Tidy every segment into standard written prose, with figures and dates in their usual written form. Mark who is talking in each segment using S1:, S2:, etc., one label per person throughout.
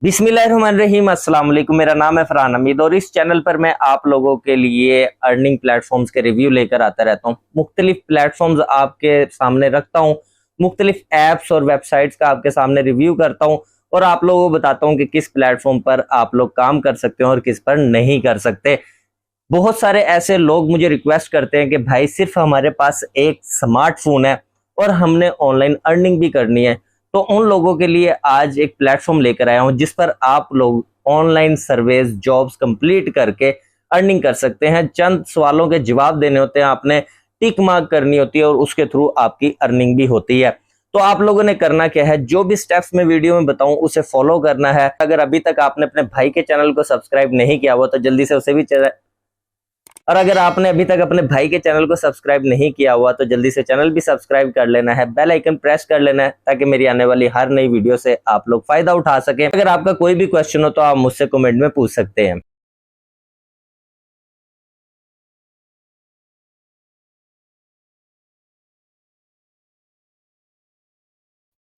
S1: बिस्मिल्लाहिर्रहमानिर्रहीम, अस्सलाम वालेकुम। मेरा नाम है फरहान हमीद और इस चैनल पर मैं आप लोगों के लिए अर्निंग प्लेटफॉर्म्स के रिव्यू लेकर आता रहता हूँ। मुख्तलिफ प्लेटफॉर्म्स आपके सामने रखता हूँ, मुख्तलिफ ऐप्स और वेबसाइट्स का आपके सामने रिव्यू करता हूँ और आप लोगों को बताता हूँ कि किस प्लेटफॉर्म पर आप लोग काम कर सकते हैं और किस पर नहीं कर सकते। बहुत सारे ऐसे लोग मुझे रिक्वेस्ट करते हैं कि भाई सिर्फ हमारे पास एक स्मार्टफोन है और हमने ऑनलाइन अर्निंग भी करनी है। तो उन लोगों के लिए आज एक प्लेटफॉर्म लेकर आया हूं जिस पर आप लोग ऑनलाइन सर्विस जॉब्स कंप्लीट करके अर्निंग कर सकते हैं। चंद सवालों के जवाब देने होते हैं, आपने टिक मार्क करनी होती है और उसके थ्रू आपकी अर्निंग भी होती है। तो आप लोगों ने करना क्या है, जो भी स्टेप्स मैं वीडियो में बताऊं उसे फॉलो करना है। अगर अभी तक आपने अपने भाई के चैनल को सब्सक्राइब नहीं किया हुआ तो जल्दी से उसे भी और अगर आपने अभी तक अपने भाई के चैनल को सब्सक्राइब नहीं किया हुआ तो जल्दी से चैनल भी सब्सक्राइब कर लेना है, बेल आइकन प्रेस कर लेना है ताकि मेरी आने वाली हर नई वीडियो से आप लोग फायदा उठा सकें। अगर आपका कोई भी क्वेश्चन हो तो आप मुझसे कमेंट में पूछ सकते हैं।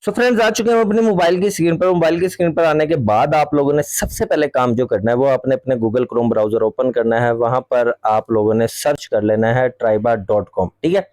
S1: सो फ्रेंड्स, आ चुके हैं हम अपने मोबाइल की स्क्रीन पर। मोबाइल की स्क्रीन पर आने के बाद आप लोगों ने सबसे पहले काम जो करना है वो अपने अपने गूगल क्रोम ब्राउजर ओपन करना है। वहां पर आप लोगों ने सर्च कर लेना है triba.com। ठीक है,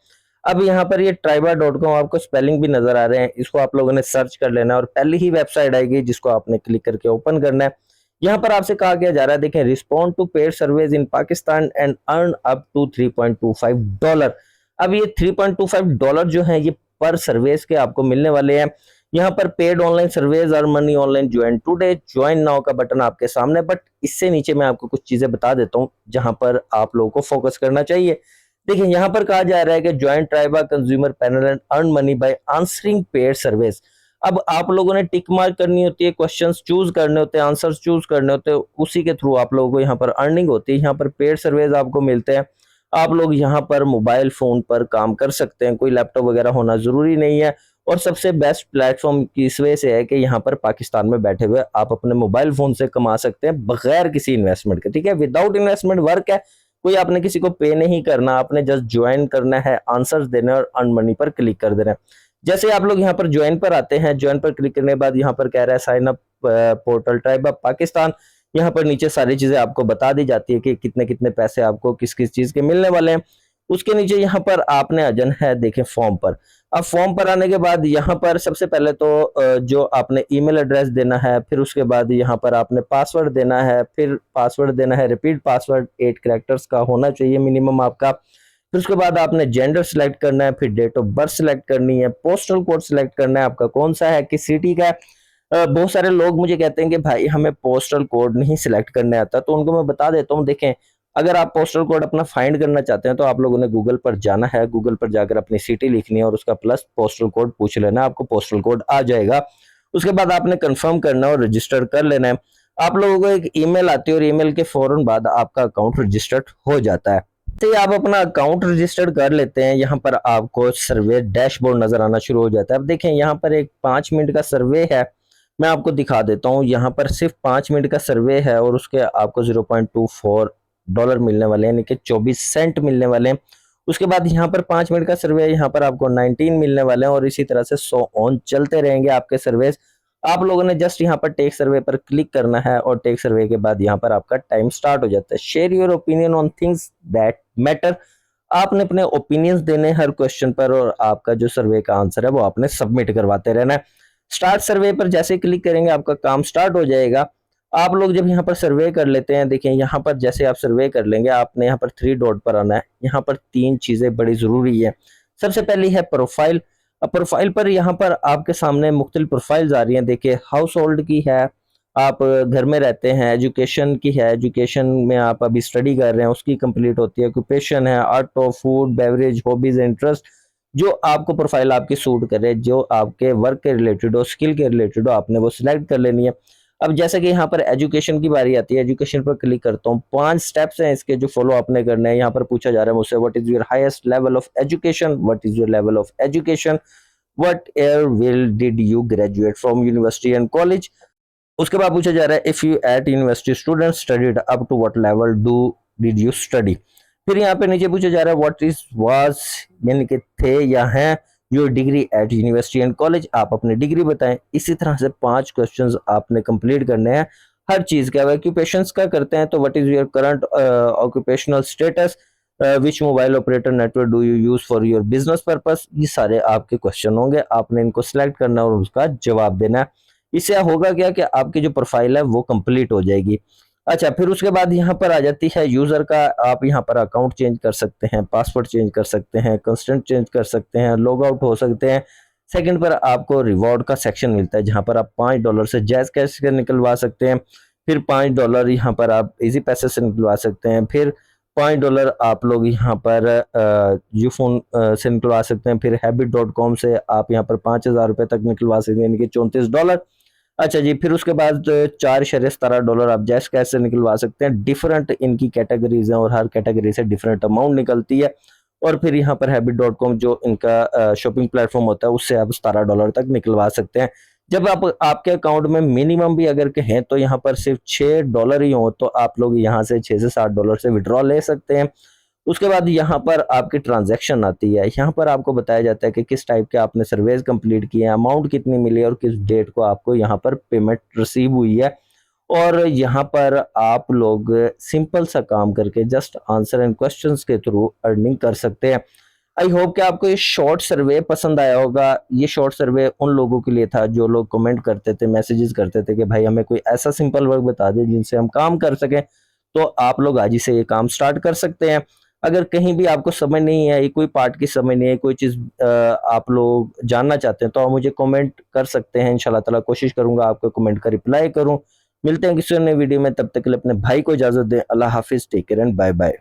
S1: अब यहाँ पर ये triba.com आपको स्पेलिंग भी नजर आ रहे हैं, इसको आप लोगों ने सर्च कर लेना है और पहली ही वेबसाइट आएगी जिसको आपने क्लिक करके ओपन करना है। यहाँ पर आपसे कहा गया जा रहा है, देखें, respond to paid service in Pakistan and earn up to $3.25। अब ये $3.25 जो है ये पर सर्विस के आपको मिलने वाले हैं। यहाँ पर पेड ऑनलाइन सर्विस और money online join today, join now का बटन आपके सामने। बट इससे नीचे मैं आपको कुछ चीजें बता देता हूँ जहां पर आप लोगों को फोकस करना चाहिए। देखिए, यहाँ पर कहा जा रहा है कि join Triaba consumer panel and earn money by answering paid service. अब आप लोगों ने टिक मार्क करनी होती है, क्वेश्चंस चूज करने होते हैं, आंसर्स चूज करने होते हैं, उसी के थ्रू आप लोगों को यहाँ पर अर्निंग होती है। यहाँ पर पेड सर्विस आपको मिलते हैं। आप लोग यहाँ पर मोबाइल फोन पर काम कर सकते हैं, कोई लैपटॉप वगैरह होना जरूरी नहीं है। और सबसे बेस्ट प्लेटफॉर्म इस वजह से है कि यहाँ पर पाकिस्तान में बैठे हुए आप अपने मोबाइल फोन से कमा सकते हैं बगैर किसी इन्वेस्टमेंट के। ठीक है, विदाउट इन्वेस्टमेंट वर्क है, कोई आपने किसी को पे नहीं करना, आपने जस्ट ज्वाइन करना है, आंसर्स देना है और अर्न मनी पर क्लिक कर देना है। जैसे आप लोग यहाँ पर ज्वाइन पर आते हैं, ज्वाइन पर क्लिक करने के बाद यहाँ पर कह रहा है sign up portal tribe of Pakistan. यहाँ पर नीचे सारी चीजें आपको बता दी जाती है कि कितने कितने पैसे आपको किस किस चीज के मिलने वाले हैं। उसके नीचे यहाँ पर आपने आ जाना है, देखें, फॉर्म पर। अब फॉर्म पर आने के बाद यहाँ पर सबसे पहले तो जो आपने ईमेल एड्रेस देना है, फिर उसके बाद यहाँ पर आपने पासवर्ड देना है, फिर पासवर्ड देना है, रिपीट पासवर्ड 8 कैरेक्टर्स का होना चाहिए मिनिमम आपका। फिर उसके बाद आपने जेंडर सिलेक्ट करना है, फिर डेट ऑफ बर्थ सिलेक्ट करनी है, पोस्टल कोड सिलेक्ट करना है आपका कौन सा है, किस सिटी का है। बहुत सारे लोग मुझे कहते हैं कि भाई हमें पोस्टल कोड नहीं सिलेक्ट करने आता, तो उनको मैं बता देता हूँ, देखें, अगर आप पोस्टल कोड अपना फाइंड करना चाहते हैं तो आप लोगों ने गूगल पर जाना है, गूगल पर जाकर अपनी सिटी लिखनी है और उसका प्लस पोस्टल कोड पूछ लेना है, आपको पोस्टल कोड आ जाएगा। उसके बाद आपने कंफर्म करना है और रजिस्टर कर लेना है। आप लोगों को एक ईमेल आती है और ईमेल के फौरन बाद आपका अकाउंट रजिस्टर्ड हो जाता है। तो आप अपना अकाउंट रजिस्टर्ड कर लेते हैं, यहाँ पर आपको सर्वे डैशबोर्ड नजर आना शुरू हो जाता है। अब देखें, यहाँ पर एक 5 मिनट का सर्वे है, मैं आपको दिखा देता हूँ। यहाँ पर सिर्फ 5 मिनट का सर्वे है और उसके आपको $0.24 मिलने वाले हैं, यानी कि 24 सेंट मिलने वाले हैं। उसके बाद यहाँ पर 5 मिनट का सर्वे है, यहाँ पर आपको 19 मिलने वाले हैं और इसी तरह से 100 ऑन चलते रहेंगे आपके सर्वे। आप लोगों ने जस्ट यहाँ पर टेक सर्वे पर क्लिक करना है और टेक सर्वे के बाद यहाँ पर आपका टाइम स्टार्ट हो जाता है। Share your opinion on things that matter. आपने अपने ओपिनियंस देने हर क्वेश्चन पर और आपका जो सर्वे का आंसर है वो आपने सबमिट करवाते रहना है। स्टार्ट सर्वे पर जैसे क्लिक करेंगे आपका काम स्टार्ट हो जाएगा। आप लोग जब यहाँ पर सर्वे कर लेते हैं, देखिए, यहाँ पर जैसे आप सर्वे कर लेंगे आपने यहाँ पर 3 डॉट पर आना है। यहाँ पर 3 चीजें बड़ी जरूरी है। सबसे पहली है प्रोफाइल। अब प्रोफाइल पर यहाँ पर आपके सामने मुख्तलिफ प्रोफाइल्स आ रही हैं। देखिए, हाउस होल्ड की है, आप घर में रहते हैं, एजुकेशन की है, एजुकेशन में आप अभी स्टडी कर रहे हैं उसकी कंप्लीट होती है, ऑक्यूपेशन है, art of food beverage, hobbies, interest, जो आपको प्रोफाइल आपकी सूट करे, जो आपके वर्क के रिलेटेड हो, स्किल के रिलेटेड हो, आपने वो सिलेक्ट कर लेनी है। अब जैसे कि यहाँ पर एजुकेशन की बारी आती है, एजुकेशन पर क्लिक करता हूँ। 5 स्टेप्स हैं इसके जो फॉलो आपने करने हैं। यहाँ पर पूछा जा रहा है मुझसे, what is your highest level of education, what is your level of education, what year will did you graduate from university and college. उसके बाद पूछा जा रहा है, if you at university student studied up to what level do did you study. फिर यहाँ पे नीचे पूछा जा रहा है, व्हाट इज वाज, यानी कि थे या हैं, your degree at university and college, आप अपनी डिग्री बताएं। इसी तरह से 5 क्वेश्चंस आपने कंप्लीट करने हैं हर चीज के। अब ऑक्यूपेशंस का करते हैं तो what is your current occupational status, which mobile operator network do you use for your business purpose. ये सारे आपके क्वेश्चन होंगे, आपने इनको सिलेक्ट करना और उसका जवाब देना है। इससे होगा क्या कि आपकी जो प्रोफाइल है वो कंप्लीट हो जाएगी। अच्छा, फिर उसके बाद यहाँ पर आ जाती है यूजर का, आप यहाँ पर अकाउंट चेंज कर सकते हैं, पासवर्ड चेंज कर सकते हैं, कंस्टेंट चेंज कर सकते हैं, लॉग आउट हो सकते हैं। सेकंड पर आपको रिवॉर्ड का सेक्शन मिलता है जहां पर आप $5 से जैज कैश से निकलवा सकते हैं। फिर $5 यहाँ पर आप इजी पैसे से निकलवा सकते हैं। फिर $5 आप लोग यहाँ पर यूफोन से निकलवा सकते हैं। फिर हैबिट.com से आप यहाँ पर $5000 तक निकलवा सकते हैं, यानी कि $34। अच्छा जी, फिर उसके बाद $4.17 आप जैस कैश से निकलवा सकते हैं। डिफरेंट इनकी कैटेगरीज हैं और हर कैटेगरी से डिफरेंट अमाउंट निकलती है। और फिर यहाँ पर हैबिट.com जो इनका शॉपिंग प्लेटफॉर्म होता है उससे आप $17 तक निकलवा सकते हैं। जब आप आपके अकाउंट में मिनिमम भी अगर कहें तो यहाँ पर सिर्फ $6 ही हो तो आप लोग यहाँ से $6 से $7 से विड्रॉ ले सकते हैं। उसके बाद यहाँ पर आपकी ट्रांजैक्शन आती है। यहाँ पर आपको बताया जाता है कि किस टाइप के आपने सर्वेज कंप्लीट किए हैं, अमाउंट कितनी मिली और किस डेट को आपको यहाँ पर पेमेंट रिसीव हुई है। और यहाँ पर आप लोग सिंपल सा काम करके जस्ट आंसर एंड क्वेश्चंस के थ्रू अर्निंग कर सकते हैं। आई होप कि आपको ये शॉर्ट सर्वे पसंद आया होगा। ये शॉर्ट सर्वे उन लोगों के लिए था जो लोग कमेंट करते थे, मैसेजेस करते थे कि भाई हमें कोई ऐसा सिंपल वर्क बता दे जिनसे हम काम कर सकें। तो आप लोग आज ही से ये काम स्टार्ट कर सकते हैं। अगर कहीं भी आपको समझ नहीं है, कोई पार्ट की समझ नहीं है, कोई चीज आप लोग जानना चाहते हैं तो आप मुझे कमेंट कर सकते हैं। इंशाल्लाह ताला कोशिश करूंगा आपके कमेंट का रिप्लाई करूं। मिलते हैं किसी नए वीडियो में, तब तक के लिए अपने भाई को इजाजत दें। अल्लाह हाफिज, take care and bye bye.